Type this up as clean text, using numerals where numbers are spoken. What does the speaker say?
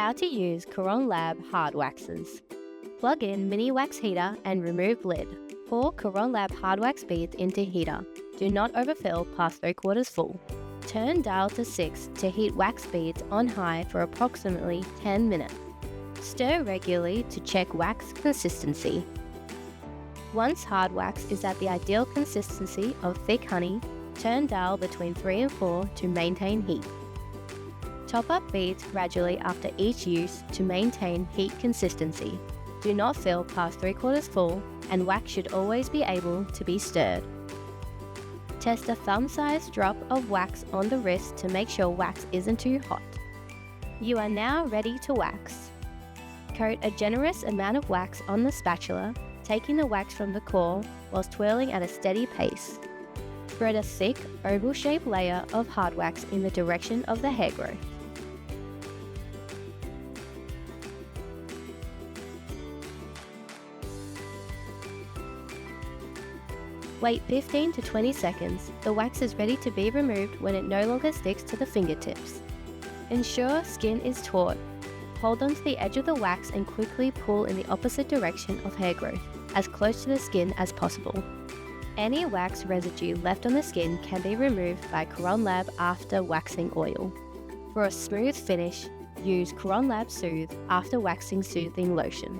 How to use Caronlab hard waxes. Plug in mini wax heater and remove lid. Pour Caronlab hard wax beads into heater. Do not overfill past 3/4 full. Turn dial to 6 to heat wax beads on high for approximately 10 minutes. Stir regularly to check wax consistency. Once hard wax is at the ideal consistency of thick honey, turn dial between 3 and 4 to maintain heat. Top up beads gradually after each use to maintain heat consistency. Do not fill past 3/4 full, and wax should always be able to be stirred. Test a thumb-sized drop of wax on the wrist to make sure wax isn't too hot. You are now ready to wax. Coat a generous amount of wax on the spatula, taking the wax from the core whilst twirling at a steady pace. Spread a thick, oval-shaped layer of hard wax in the direction of the hair growth. Wait 15 to 20 seconds. The wax is ready to be removed when it no longer sticks to the fingertips. Ensure skin is taut. Hold onto the edge of the wax and quickly pull in the opposite direction of hair growth, as close to the skin as possible. Any wax residue left on the skin can be removed by Caronlab after waxing oil. For a smooth finish, use Caronlab Soothe after waxing soothing lotion.